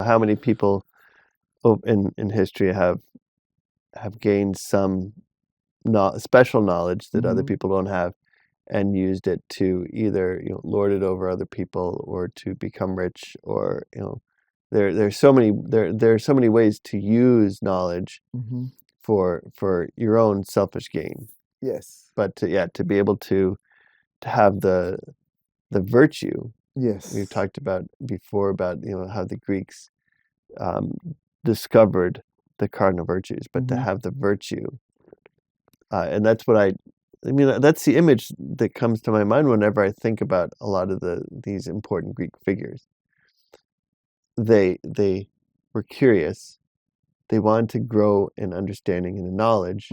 how many people in history have gained some special knowledge that other people don't have, and used it to either lord it over other people or to become rich, or there's so many ways to use knowledge for your own selfish gain. Yes. But to be able to have the virtue. Yes. We've talked about before about how the Greeks discovered the cardinal virtues, but to have the virtue, and that's what I mean. That's the image that comes to my mind whenever I think about a lot of these important Greek figures. They were curious. They wanted to grow in understanding and in knowledge,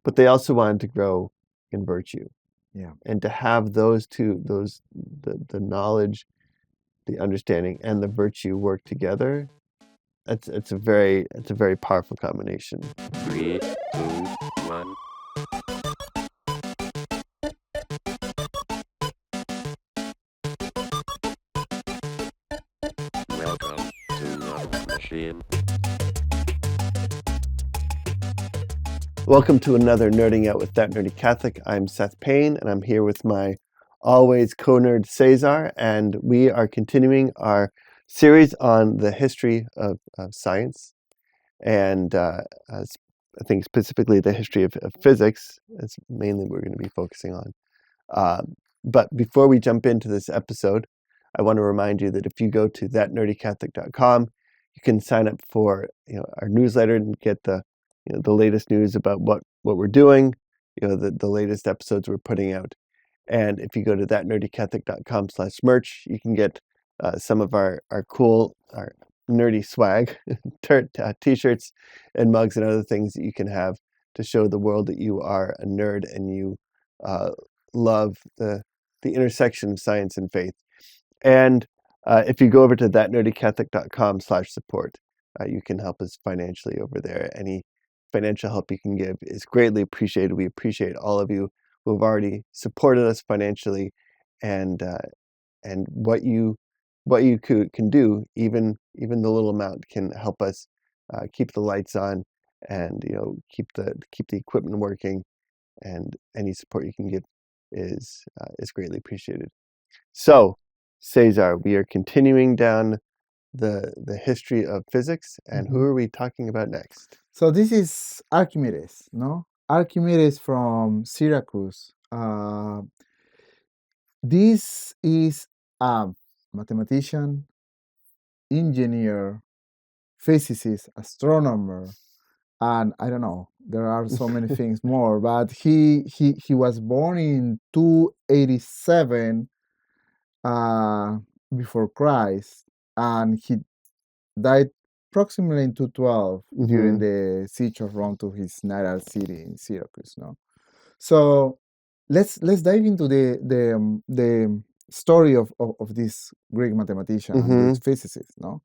but they also wanted to grow in virtue. Yeah. And to have those two, the knowledge, the understanding, and the virtue work together, it's a very powerful combination. 3, 2, 1. Welcome to Love Machine. Welcome to another Nerding Out with That Nerdy Catholic. I'm Seth Payne, and I'm here with my always co-nerd Cesar, and we are continuing our series on the history of science, and I think specifically the history of physics. That's mainly what we're going to be focusing on. But before we jump into this episode, I want to remind you that if you go to thatnerdycatholic.com, you can sign up for our newsletter and get the latest news about what we're doing, the latest episodes we're putting out. And if you go to thatnerdycatholic.com/merch, you can get some of our cool, our nerdy swag, t-shirts and mugs and other things that you can have to show the world that you are a nerd and you love the intersection of science and faith. And if you go over to thatnerdycatholic.com/support, you can help us financially over there. Any financial help you can give is greatly appreciated. We appreciate all of you who have already supported us financially, and what you can do, even the little amount can help us keep the lights on, and keep the equipment working, and any support you can give is greatly appreciated. So, Cesar, we are continuing down the history of physics, and who are we talking about next? So this is Archimedes, no? Archimedes from Syracuse. This is a mathematician, engineer, physicist, astronomer, and I don't know, there are so many things more, but he was born in 287 before Christ, and he died approximately in 212 during the siege of Rome to his natal city in Syracuse. No, so let's dive into the story of this Greek mathematician and this physicist. No,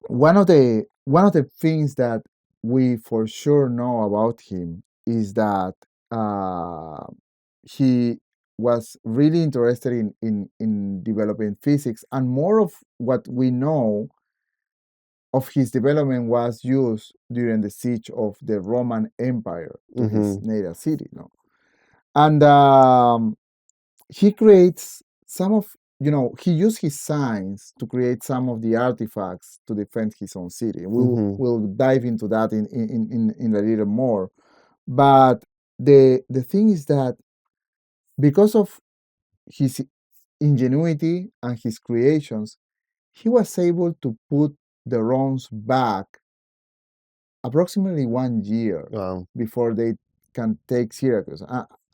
one of the things that we for sure know about him is that he was really interested in developing physics, and more of what we know of his development was used during the siege of the Roman Empire to his native city. No, and he creates some of he used his science to create some of the artifacts to defend his own city. We'll dive into that in a little more, but the thing is that because of his ingenuity and his creations, he was able to put the Romans back approximately 1 year before they can take Syracuse.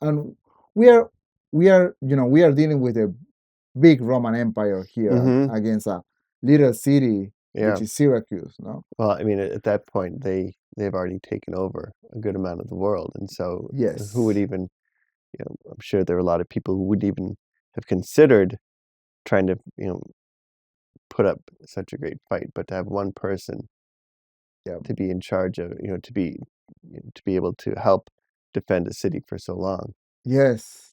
And we are dealing with a big Roman Empire here against a little city, which is Syracuse. No. Well, I mean, at that point, they've already taken over a good amount of the world, and so who would even, I'm sure there are a lot of people who wouldn't even have considered trying to, put up such a great fight, but to have one person to be in charge of, to be able to help defend a city for so long. Yes,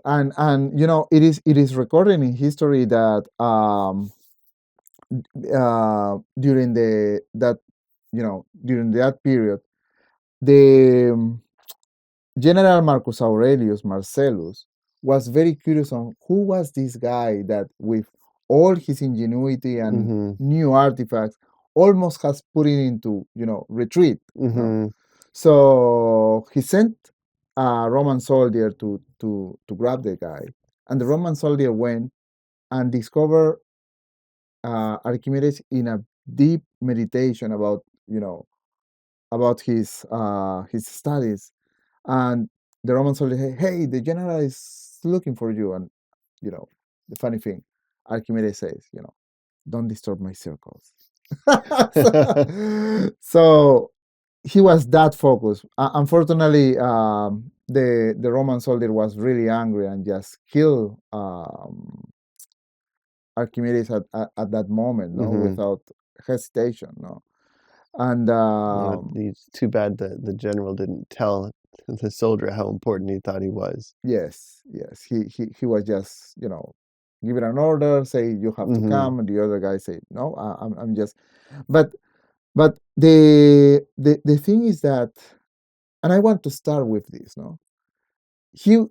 and it is recorded in history that during during that period, the General Marcus Aurelius Marcellus was very curious on who was this guy that, with all his ingenuity and new artifacts, almost has put it into retreat. So he sent a Roman soldier to grab the guy, and the Roman soldier went and discovered Archimedes in a deep meditation about his studies. And the Roman soldier said, "Hey, the general is looking for you." And the funny thing, Archimedes says, "Don't disturb my circles." So he was that focused. Unfortunately, the Roman soldier was really angry and just killed Archimedes at that moment, without hesitation, And it's too bad the general didn't tell the soldier how important he thought he was. Yes, he was just give it an order, say you have to come, and the other guy say no, I'm just. But the thing is that, and I want to start with this. He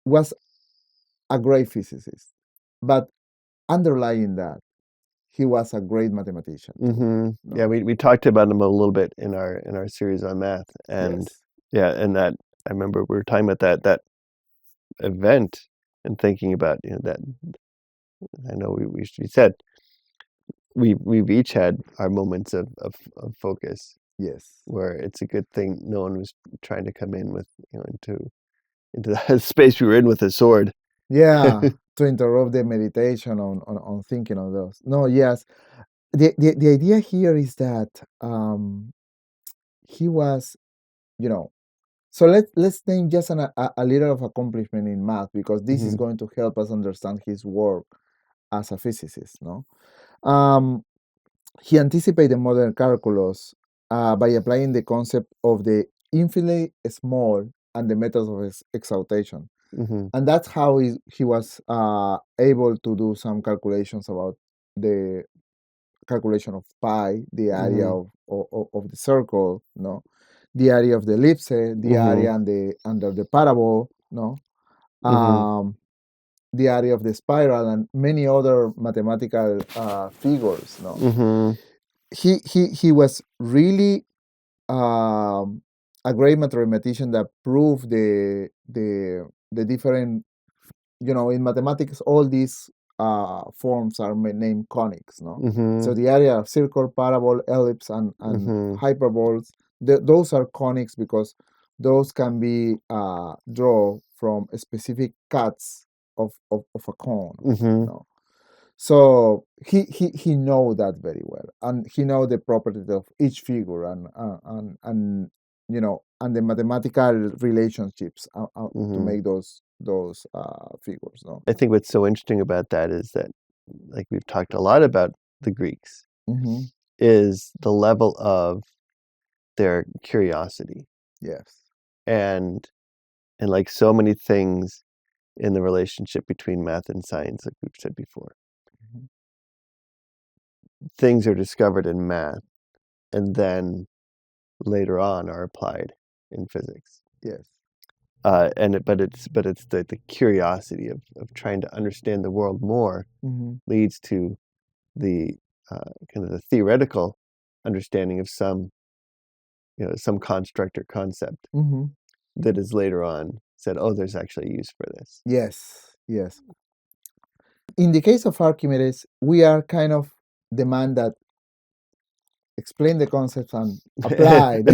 was a great physicist, but underlying that, he was a great mathematician. Yeah, we talked about him a little bit in our series on math, and and that I remember we were talking about that event and thinking about that. I know we said we've each had our moments of focus. Yes, where it's a good thing no one was trying to come in with into the space we were in with a sword. Yeah, to interrupt the meditation on thinking of those. No, yes. The idea here is that he was, so let's name just a little of accomplishment in math, because this is going to help us understand his work as a physicist. He anticipated modern calculus by applying the concept of the infinitely small and the methods of excitation. And that's how he was able to do some calculations about the calculation of pi, the area of the circle, the area of the ellipse, the area under the parabol, the area of the spiral, and many other mathematical figures. He was really a great mathematician that proved the different, in mathematics, all these forms are named conics. So the area of circle, parabol, ellipse, and hyperboles, those are conics because those can be drawn from specific cuts of a cone. So he know that very well, and he know the properties of each figure, and and the mathematical relationships to make those figures. I think what's so interesting about that is that, like we've talked a lot about the Greeks, is the level of their curiosity. Yes, and like so many things in the relationship between math and science, like we've said before. Things are discovered in math and then later on are applied in physics. Yes. But it's the curiosity of trying to understand the world more leads to the kind of the theoretical understanding of some construct or concept that is later on said, oh, there's actually a use for this. Yes. In the case of Archimedes, we are kind of the man that explain the concepts and applied.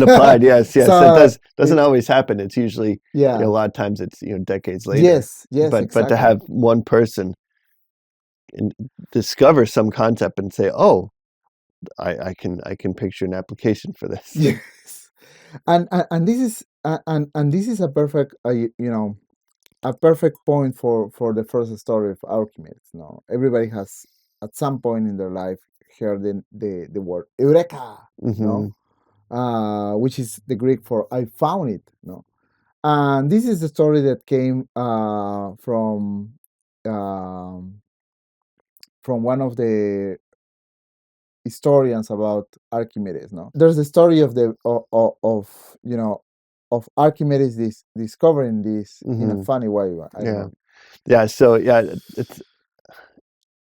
Yes. So it doesn't always happen. It's usually a lot of times it's decades later. Yes, but exactly. But to have one person discover some concept and say, oh, I can picture an application for this. Yes, and this is this is a perfect a perfect point for the first story of Archimedes. Everybody has at some point in their life heard the word Eureka, which is the Greek for "I found it." And this is the story that came from one of the historians about Archimedes. No, there's the story of of Archimedes discovering this in a funny way. I don't know. Yeah. So it's.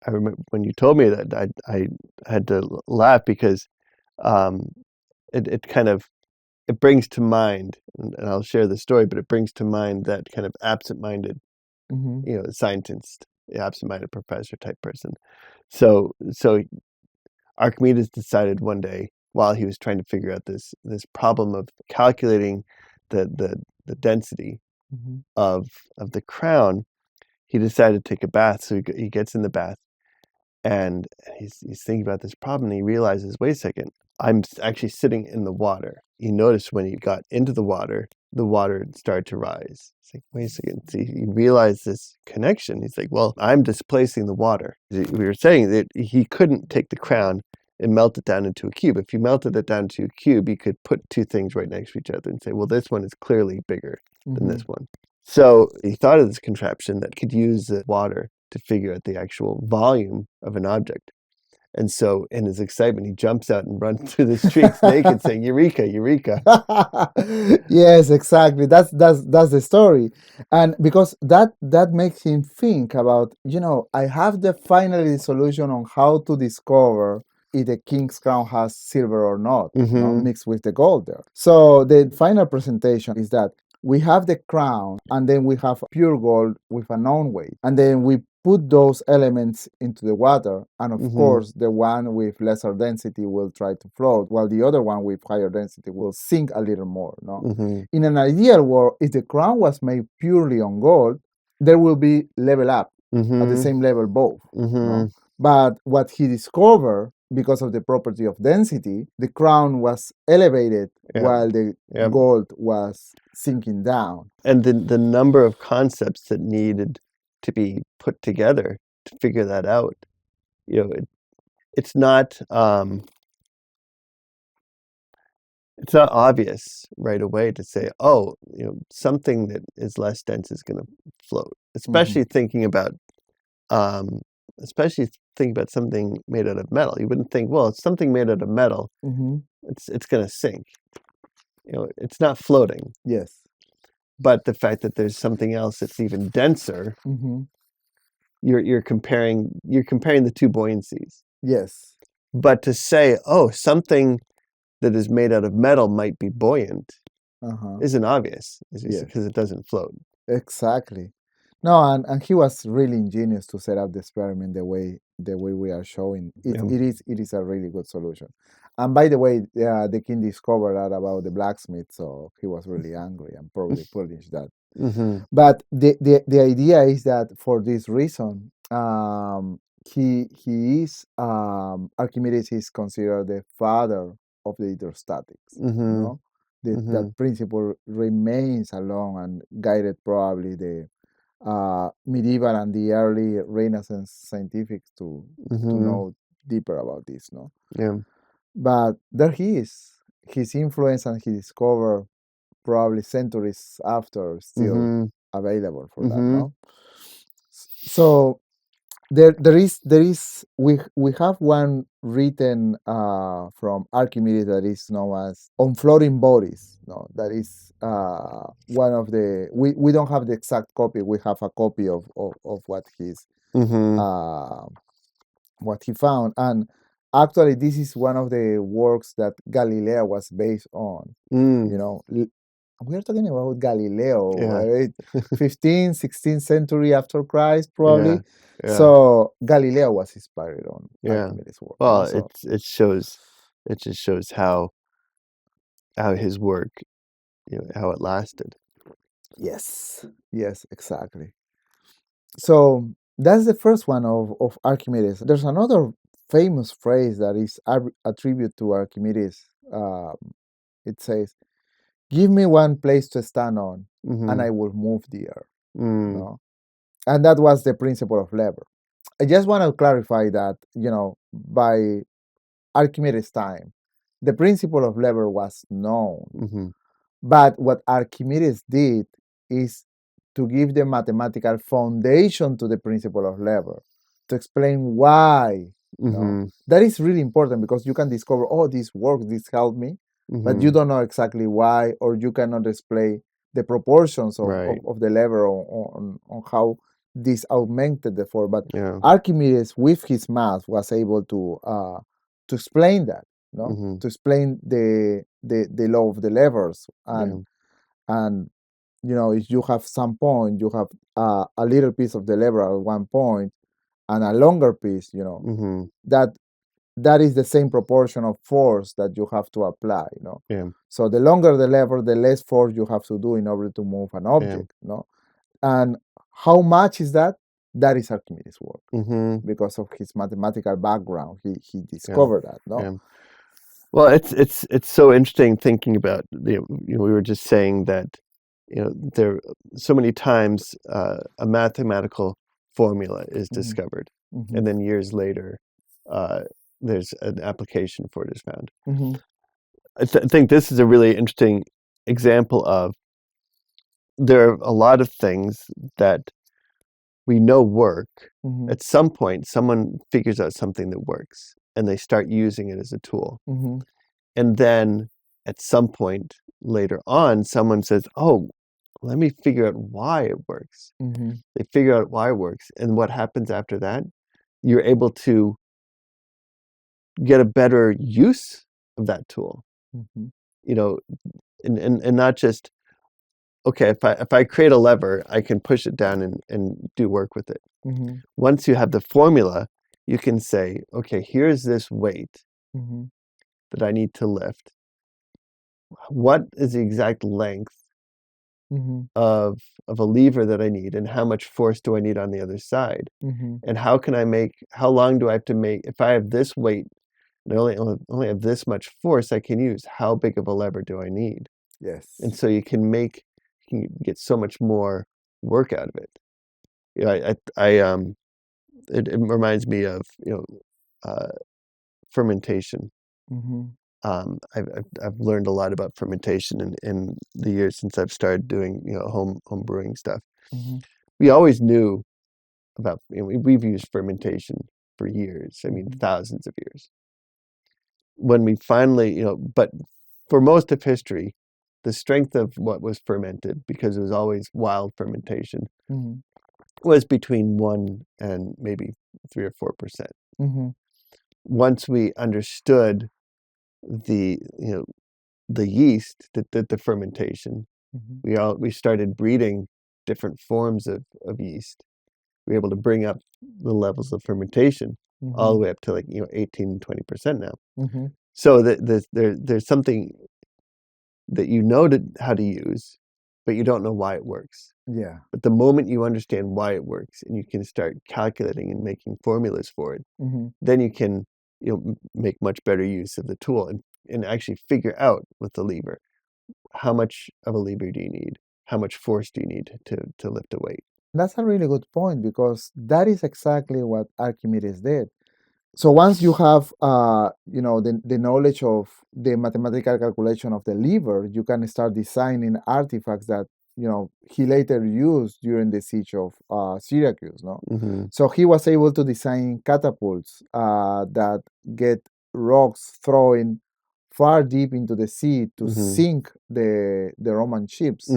I remember when you told me that I had to laugh because it kind of it brings to mind, and I'll share the story, but it brings to mind that kind of absent-minded, scientist, absent-minded professor type person. So Archimedes decided one day while he was trying to figure out this problem of calculating the density of the crown, he decided to take a bath. So he gets in the bath and he's thinking about this problem, and he realizes, wait a second, I'm actually sitting in the water. You notice when he got into the water started to rise. It's like, wait a second. See, he realized this connection. He's like, well, I'm displacing the water. We were saying that he couldn't take the crown and melt it down into a cube. If you melted it down to a cube, you could put two things right next to each other and say, well, this one is clearly bigger than this one. So he thought of this contraption that could use the water to figure out the actual volume of an object. And so in his excitement, he jumps out and runs through the streets naked saying, Eureka, Eureka. Yes, exactly. That's the story. And because that makes him think about, I have the finally solution on how to discover if the king's crown has silver or not, mixed with the gold there. So the final presentation is that we have the crown, and then we have pure gold with a known weight. And then we put those elements into the water, and of course, the one with lesser density will try to float, while the other one with higher density will sink a little more. No? In an ideal world, if the crown was made purely on gold, there will be level up at the same level both. No? But what he discovered, because of the property of density, the crown was elevated while the gold was sinking down. And the number of concepts that needed to be put together to figure that out, it's not obvious right away to say, oh, something that is less dense is going to float. Especially thinking about something made out of metal. You wouldn't think, well, it's something made out of metal. It's going to sink. It's not floating. Yes. But the fact that there's something else that's even denser, you're comparing the two buoyancies. Yes. But to say, oh, something that is made out of metal might be buoyant isn't obvious, because it doesn't float. Exactly. No, and he was really ingenious to set up the experiment the way we are showing. It is a really good solution. And by the way, the king discovered that about the blacksmith, so he was really angry and probably published that. But the idea is that for this reason, Archimedes is considered the father of the hydrostatics. That principle remains along and guided probably the medieval and the early Renaissance scientifics to know deeper about this. No. Yeah. But there he is. His influence and his discovery probably centuries after still available for that. No. So there is we have one written from Archimedes that is known as On Floating Bodies. No, that is one of the we don't have the exact copy. We have a copy of what he's what he found, and actually this is one of the works that Galileo was based on. We're talking about Galileo, right? 15th, 16th century after Christ, probably. Yeah. So Galileo was inspired on Archimedes' work. Well, it just shows how his work, how it lasted. Yes, exactly. So that's the first one of Archimedes. There's another famous phrase that is attributed to Archimedes. It says, "Give me one place to stand on, and I will move the earth." No? And that was the principle of lever. I just want to clarify that, by Archimedes' time, the principle of lever was known. But what Archimedes did is to give the mathematical foundation to the principle of lever, to explain why That is really important because you can discover, oh, this works, this helped me, but you don't know exactly why, or you cannot display the proportions of the lever on how this augmented the force. But Archimedes, with his math, was able to explain that, to explain the law of the levers, and if you have some point, you have a little piece of the lever at one point and a longer piece, that is the same proportion of force that you have to apply, So the longer the lever, the less force you have to do in order to move an object, And how much is that? That is Archimedes' work, because of his mathematical background. He discovered that, Well, it's so interesting thinking about, we were just saying that, there so many times a mathematical formula is discovered, and then years later there's an application for it is found. I think this is a really interesting example of, there are a lot of things that we know work. At some point, someone figures out something that works, and they start using it as a tool. And then at some point later on, someone says, oh, let me figure out why it works. They figure out why it works. And what happens after that? You're able to get a better use of that tool. And not just, okay, if I create a lever, I can push it down and do work with it. Once you have the formula, you can say, okay, here's this weight that I need to lift. What is the exact length of a lever that I need, and how much force do I need on the other side? And how long do I have to make, if I have this weight and I only have this much force I can use, how big of a lever do I need? Yes. And so you can get so much more work out of it. It reminds me of fermentation. I've learned a lot about fermentation in the years since I've started doing home brewing stuff. We always knew about, we've used fermentation for years. I mean, thousands of years. When we finally, but for most of history, the strength of what was fermented, because it was always wild fermentation, was between 1 and maybe 3 or 4%. Once we understood the yeast that did the fermentation, we started breeding different forms of yeast. We were able to bring up the levels of fermentation all the way up to 18 and 20% now. So there's something that how to use, but you don't know why it works. Yeah. But the moment you understand why it works, and you can start calculating and making formulas for it, then you can make much better use of the tool and actually figure out with the lever, how much of a lever do you need? How much force do you need to lift a weight? That's a really good point, because that is exactly what Archimedes did. So once you have the knowledge of the mathematical calculation of the lever, you can start designing artifacts that he later used during the siege of Syracuse. So he was able to design catapults that get rocks thrown far deep into the sea to sink the Roman ships.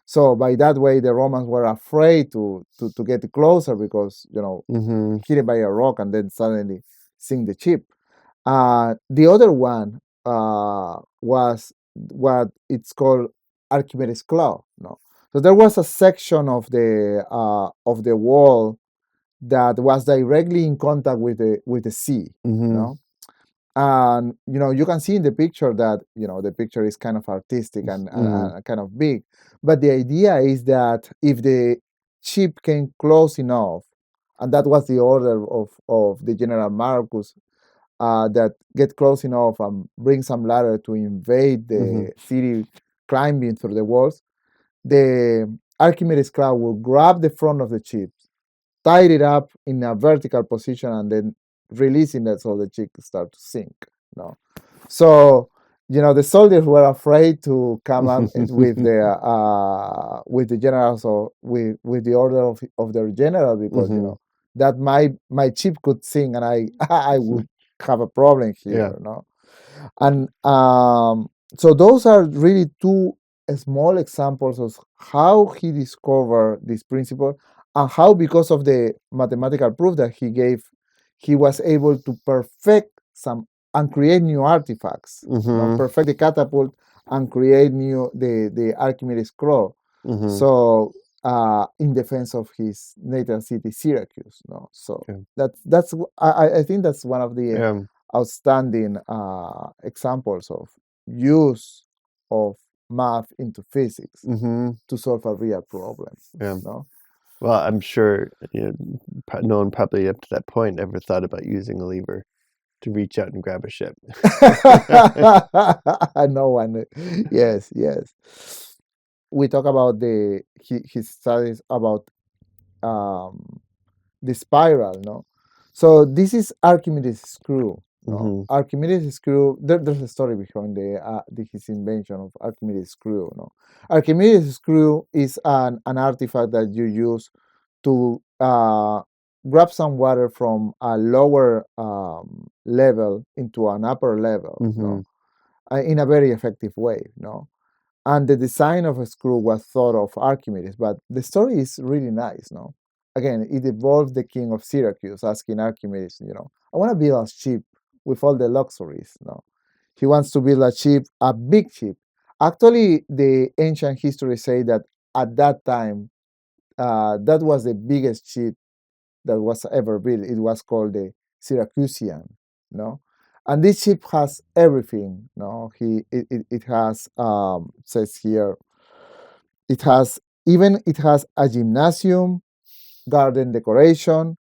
So by that way, the Romans were afraid to get closer, because hit by a rock and then suddenly sink the ship. The other one was what it's called Archimedes' claw. So there was a section of the wall that was directly in contact with the sea. And you can see in the picture that the picture is kind of artistic and kind of big, but the idea is that if the ship came close enough, and that was the order of the General Marcus, that get close enough and bring some ladder to invade the city, climbing through the walls, the Archimedes claw will grab the front of the ship, tie it up in a vertical position, and then releasing that so the ship start to sink. So the soldiers were afraid to come up with the generals, or with the order of their general, because that my chip could sing and I would have a problem Yeah. here, no? And so those are really two small examples of how he discovered this principle and how, because of the mathematical proof that he gave, he was able to perfect some and create new artifacts, perfect the catapult and create the Archimedes scroll. So in defense of his native city, Syracuse, no. So I think that's one of the outstanding examples of use of math into physics to solve a real problem. No? Well, I'm sure no one probably up to that point ever thought about using a lever to reach out and grab a ship. No one. Yes. We talk about his studies about the spiral, no? So this is Archimedes' screw. No? Archimedes' screw. There's a story behind his invention of Archimedes' screw. No, Archimedes' screw is an artifact that you use to grab some water from a lower level into an upper level, no? In a very effective way. No, and the design of a screw was thought of Archimedes, but the story is really nice. No, again, it involved the king of Syracuse asking Archimedes, I want to build a ship with all the luxuries. No, he wants to build a ship, a big ship. Actually, the ancient history say that at that time, that was the biggest ship that was ever built. It was called the Syracusian, no? And this ship has everything, no? It has says here, it has a gymnasium, garden decoration,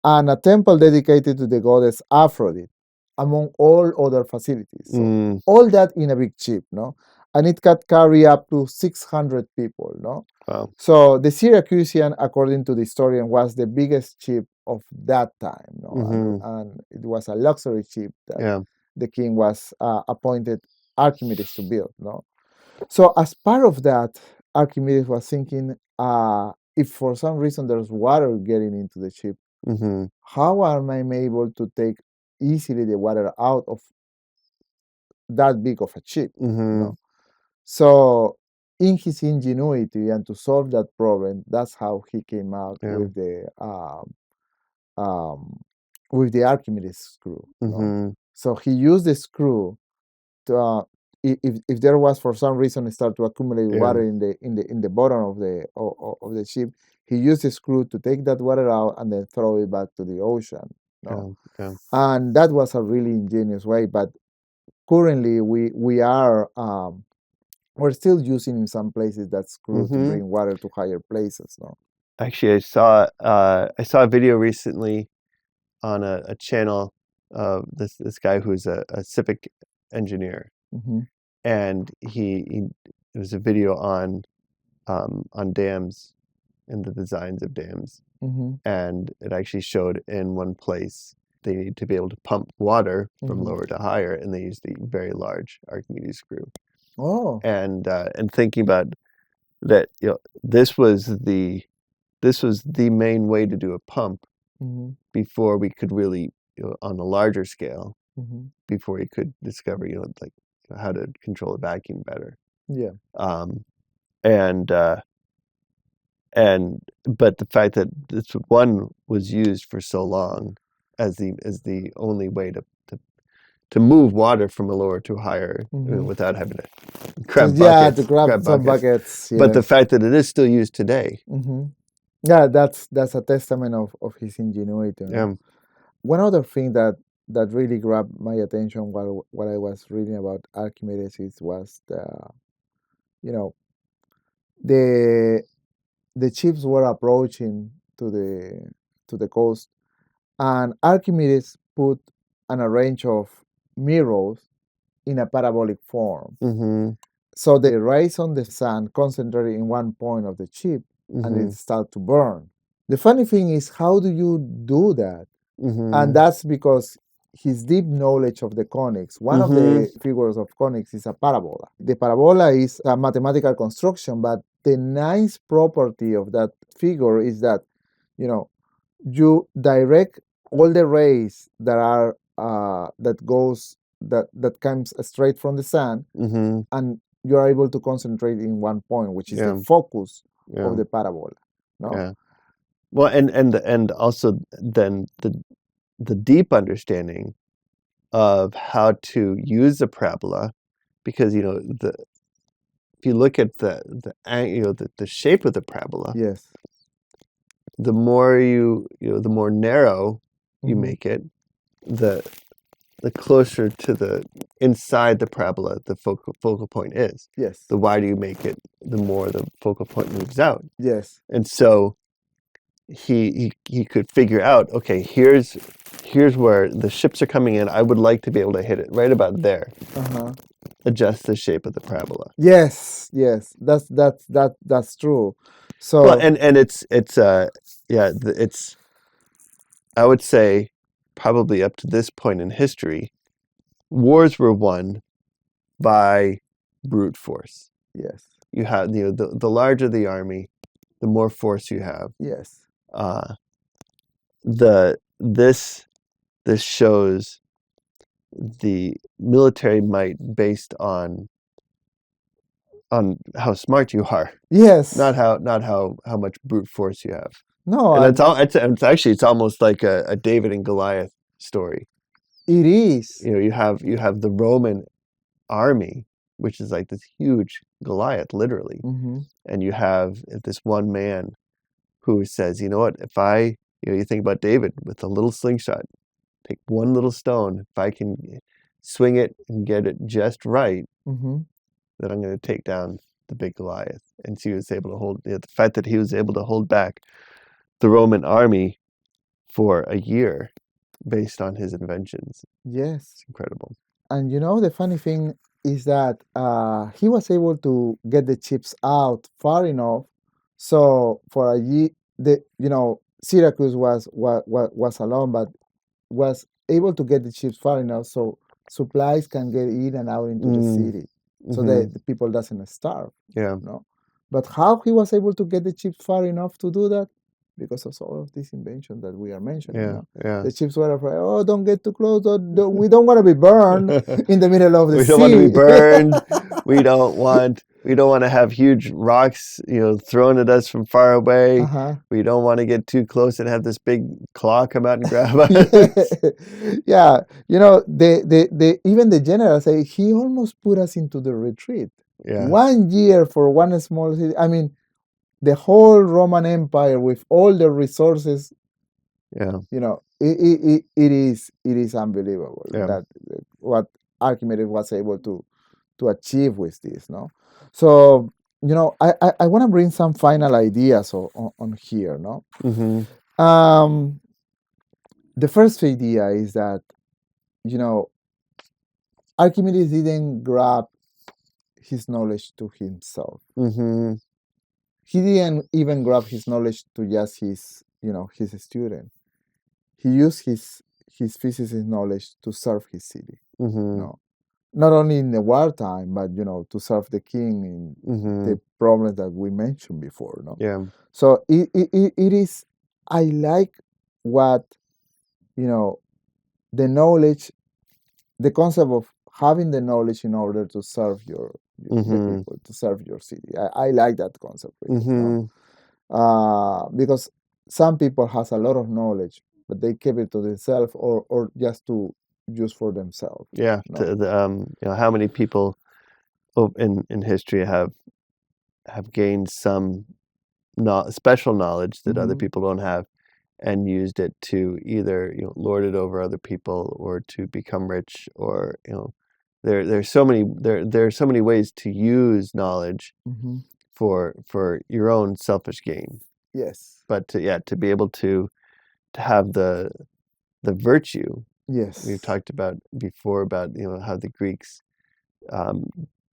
and a temple dedicated to the goddess Aphrodite, among all other facilities. So all that in a big ship, no? And it can carry up to 600 people, no? Wow. So the Syracusian, according to the historian, was the biggest ship of that time, no? And it was a luxury ship that the king was appointed Archimedes to build, no? So as part of that, Archimedes was thinking, if for some reason there's water getting into the ship, how am I able to take easily the water out of that big of a ship? No? So in his ingenuity and to solve that problem, that's how he came out with the Archimedes screw. No? So he used the screw to if there was for some reason start to accumulate water in the bottom of the ship, he used the screw to take that water out and then throw it back to the ocean. No? And that was a really ingenious way. But currently we're still using in some places that screw to bring water to higher places. No? Actually, I saw a video recently on a channel of this guy who's a civic engineer, and it was a video on dams and the designs of dams, and it actually showed in one place they need to be able to pump water from lower to higher, and they use the very large Archimedes screw. Oh, and thinking about that, this was the main way to do a pump before we could really, on a larger scale, before you could discover, like how to control a vacuum better. Yeah. But the fact that this one was used for so long as the only way to move water from a lower to higher without having to grab buckets. To grab some buckets. But the fact that it is still used today. Yeah, that's a testament of his ingenuity. Yeah. One other thing that really grabbed my attention while I was reading about Archimedes was the ships were approaching to the coast, and Archimedes put an arrange of mirrors in a parabolic form. So the rays on the sun concentrated in one point of the ship, and it started to burn. The funny thing is, how do you do that? And that's because his deep knowledge of the conics. One of the figures of conics is a parabola. The parabola is a mathematical construction, but the nice property of that figure is that, you direct all the rays that are that comes straight from the sun, Mm-hmm. and you are able to concentrate in one point, which is the Yeah. focus Yeah. of the parabola. No. Yeah. Well, and also then the deep understanding of how to use a parabola, because if you look at the shape of the parabola, Yes. the more the more narrow you Mhm. make it, the closer to the inside the parabola the focal point is. Yes. The wider you make it, the more the focal point moves out. Yes. And so he could figure out, okay, here's where the ships are coming in. I would like to be able to hit it right about there. Uh-huh. Adjust the shape of the parabola. Yes. Yes. That's true. So Well, and it's it's I would say probably up to this point in history, wars were won by brute force. yes. You have the larger the army, the more force you have. Yes. Uh, this shows the military might based on how smart you are, Yes. not how much brute force you have. No, And and it's actually it's almost like a David and Goliath story. it is. You have the Roman army, which is like this huge Goliath, literally, Mm-hmm. and you have this one man who says, you know what, if I, you think about David with a little slingshot, take one little stone, if I can swing it and get it just right, Mm-hmm. then I'm going to take down the big Goliath. And so he was able to hold, the fact that he was able to hold back the Roman army for a year based on his inventions. Yes. It's incredible. And the funny thing is that he was able to get the chips out far enough, so for a year, Syracuse was alone, but was able to get the chips far enough so supplies can get in and out into the city, so that the people doesn't starve. Yeah. But how he was able to get the chips far enough to do that? Because of all of these inventions that we are mentioning. Yeah. The chips were afraid, oh, don't get too close. We don't want to be burned in the middle of the sea. We don't want to be burned. we don't want to have huge rocks, thrown at us from far away. Uh-huh. We don't want to get too close and have this big claw come out and grab us. Yeah. Even the general say he almost put us into the retreat. Yeah. 1 year for one small city. I mean, the whole Roman Empire with all the resources. Yeah. It is unbelievable that what Archimedes was able to achieve with this. No, so I want to bring some final ideas on here. No, Mm-hmm. The first idea is that Archimedes didn't grab his knowledge to himself. Mm-hmm. He didn't even grab his knowledge to just his student. He used his physicist knowledge to serve his city. Mm-hmm. Not only in the wartime, but to serve the king in the problems that we mentioned before. No. Yeah. So it is. I like what the knowledge, the concept of having the knowledge in order to serve the people, to serve your city. I like that concept. Really, because some people has a lot of knowledge, but they keep it to themselves or just to use for themselves. Yeah. How many people in history have gained some special knowledge that other people don't have, and used it to either lord it over other people or to become rich, or there's so many ways to use knowledge for your own selfish gain. Yes. But to be able to have the virtue. Yes. We've talked about before about how the Greeks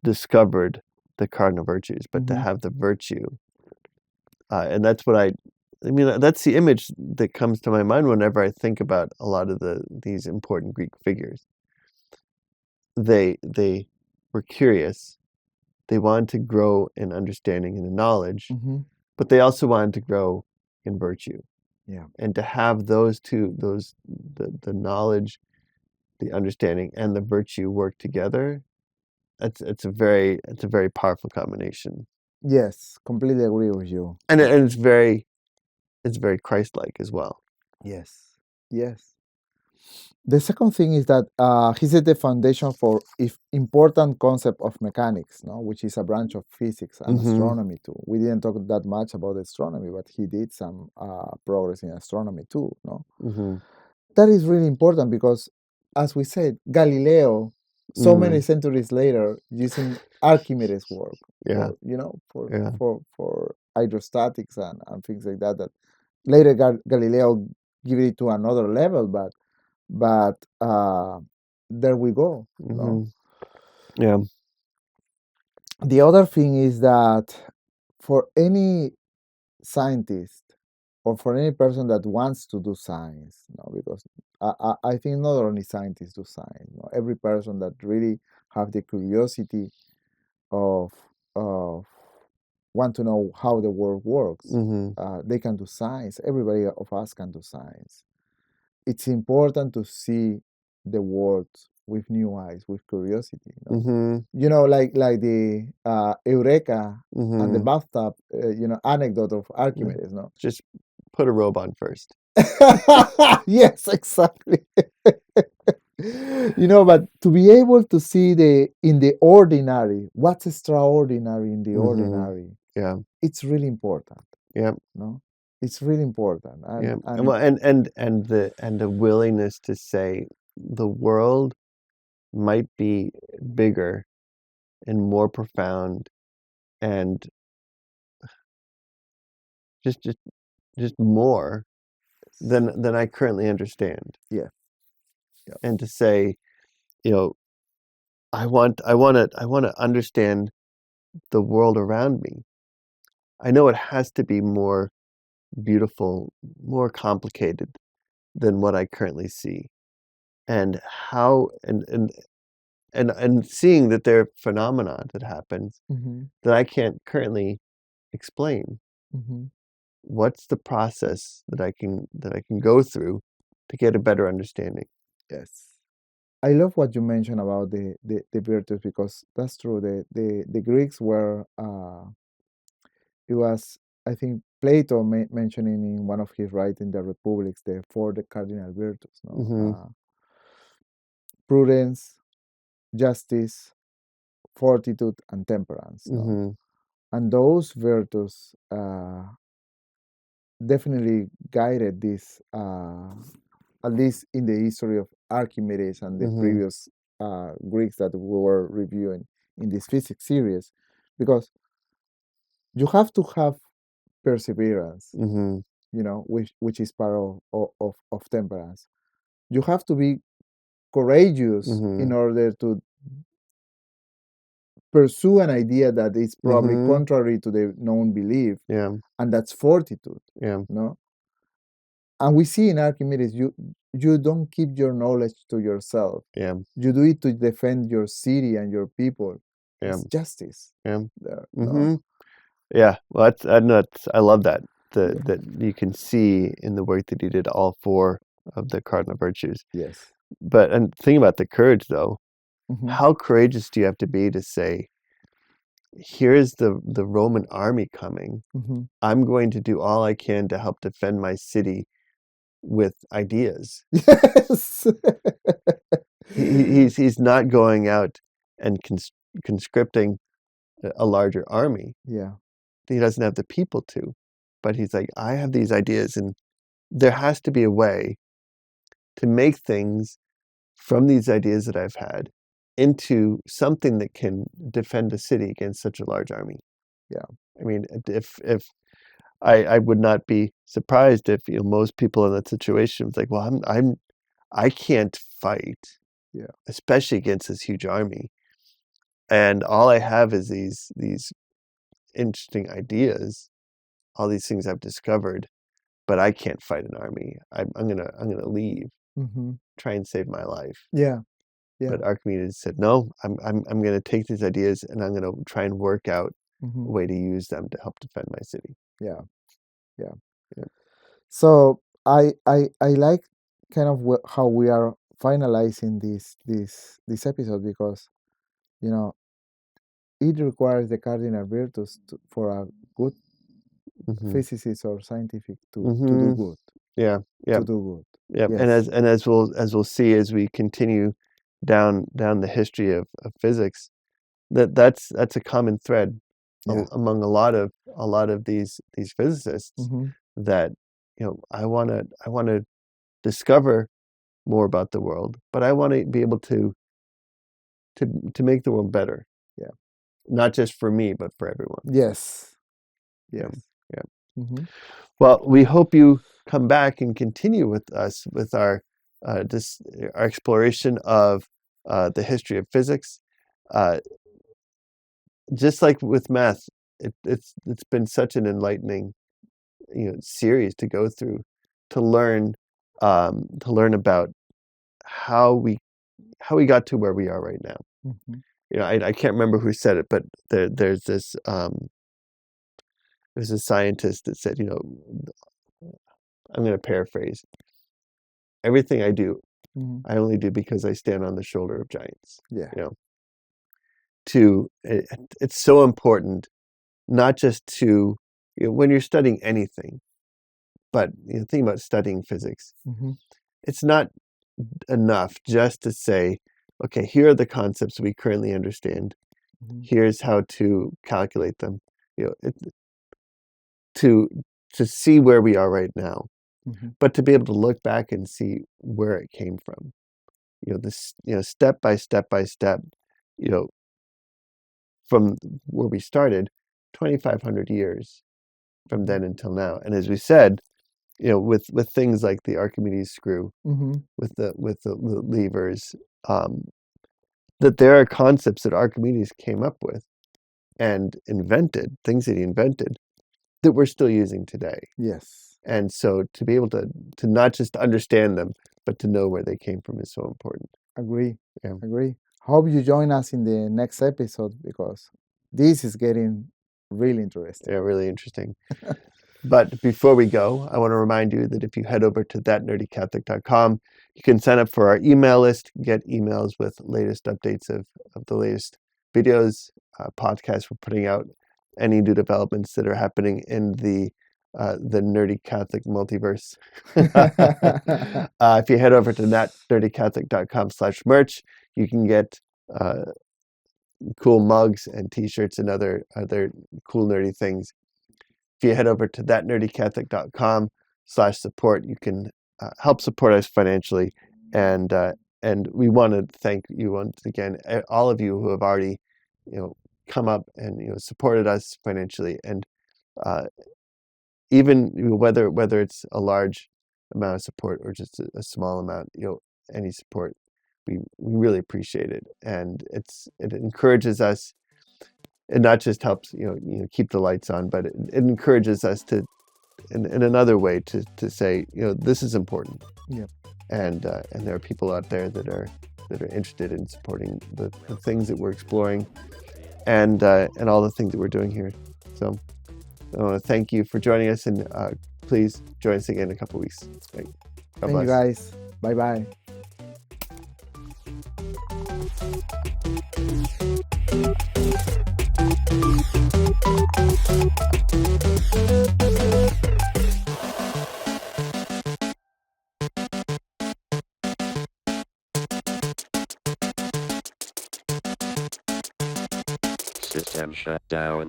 discovered the cardinal virtues, but to have the virtue, and that's what I mean, that's the image that comes to my mind whenever I think about a lot of these important Greek figures. They were curious. They wanted to grow in understanding and in knowledge, but they also wanted to grow in virtue. Yeah. And to have those two, the knowledge, the understanding, and the virtue work together, it's a very powerful combination. Yes, completely agree with you. And it's very Christ-like as well. Yes. Yes. The second thing is that he set the foundation for important concept of mechanics, no, which is a branch of physics and astronomy too. We didn't talk that much about astronomy, but he did some progress in astronomy too, no. That is really important because, as we said, Galileo, so many centuries later, using Archimedes' work, Yeah. for hydrostatics and things like that. That later Galileo give it to another level, but there we go. No? Yeah. The other thing is that for any scientist or for any person that wants to do science, because I think not only scientists do science. Every person that really have the curiosity of want to know how the world works, they can do science. Everybody of us can do science. It's important to see the world with new eyes, with curiosity. Like the Eureka and the bathtub, anecdote of Archimedes. No, just put a robe on first. Yes, exactly. But to be able to see in the ordinary, what's extraordinary in the ordinary, yeah, it's really important. Yeah, No, it's really important. And the willingness to say the world might be bigger and more profound and just more than I currently understand. Yeah. And to say, I want to understand the world around me. I know it has to be more beautiful, more complicated than what I currently see. And how and seeing that there are phenomena that happens that I can't currently explain. What's the process that I can go through to get a better understanding? Yes. I love what you mentioned about the virtues, because that's true. The Greeks were it was, I think, Plato mentioning in one of his writings, the Republics, the four cardinal virtues. Prudence, justice, fortitude, and temperance. And those virtues definitely guided this, at least in the history of Archimedes and the previous Greeks that we were reviewing in this physics series, because you have to have perseverance, which is part of temperance. You have to be courageous in order to pursue an idea that is probably contrary to the known belief, and that's fortitude. No, and we see in Archimedes, you don't keep your knowledge to yourself. You do it to defend your city and your people. It's justice. There, no? Yeah, well, I love that that you can see in the work that he did all four of the cardinal virtues. Yes. But and think about the courage, though. How courageous do you have to be to say, here's the Roman army coming. I'm going to do all I can to help defend my city with ideas. Yes. He's not going out and conscripting a larger army. Yeah. He doesn't have the people to, but he's like, I have these ideas, and there has to be a way to make things from these ideas that I've had into something that can defend a city against such a large army. Yeah. I mean, if I would not be surprised if most people in that situation was like, well, I can't fight, especially against this huge army, and all I have is these interesting ideas, all these things I've discovered, but I can't fight an army. I'm gonna leave, try and save my life. Yeah. But Archimedes said, no, I'm gonna take these ideas and I'm gonna try and work out a way to use them to help defend my city. Yeah. So I like kind of how we are finalizing this episode, because you know it requires the cardinal virtues for a good physicist or scientific to do good. Yeah, yeah, To do good. yeah. Yes. And as we'll see as we continue down the history of physics, that's a common thread Yeah. among a lot of these physicists, that I want to discover more about the world, but I want to be able to make the world better. Yeah. Not just for me, but for everyone. Yes. Yeah. Yes. Yeah. Well, we hope you come back and continue with us with our exploration of the history of physics. Just like with math, it's been such an enlightening series to go through, to learn about how we got to where we are right now. I can't remember who said it, but there's this there's a scientist that said, I'm going to paraphrase, everything I do, I only do because I stand on the shoulder of giants. Yeah. It's so important, not just to when you're studying anything, but think about studying physics. It's not enough just to say, okay, here are the concepts we currently understand. Here's how to calculate them. To see where we are right now, but to be able to look back and see where it came from. This step by step by step. From where we started, 2,500 years from then until now. And as we said, with things like the Archimedes screw, with the levers, that there are concepts that Archimedes came up with and invented, things that he invented, that we're still using today. Yes. And so to be able to not just understand them, but to know where they came from is so important. Agree. Yeah. Agree. Hope you join us in the next episode, because this is getting really interesting. Yeah, really interesting. But before we go, I want to remind you that if you head over to thatnerdycatholic.com, you can sign up for our email list, get emails with latest updates of the latest videos, podcasts we're putting out, any new developments that are happening in the Nerdy Catholic multiverse. If you head over to thatnerdycatholic.com/merch, you can get cool mugs and t-shirts and other cool nerdy things. If you head over to thatnerdycatholic.com/support, you can help support us financially, and we want to thank you once again, all of you who have already come up and supported us financially, and even whether it's a large amount of support or just a small amount, any support, we really appreciate it, and it encourages us. It not just helps keep the lights on, but it encourages us to in another way to say this is important. Yeah. And there are people out there that are interested in supporting the things that we're exploring, and all the things that we're doing here. So I want to thank you for joining us, and please join us again in a couple weeks. Right. God Thank bless. you, guys. Bye-bye. System shut down.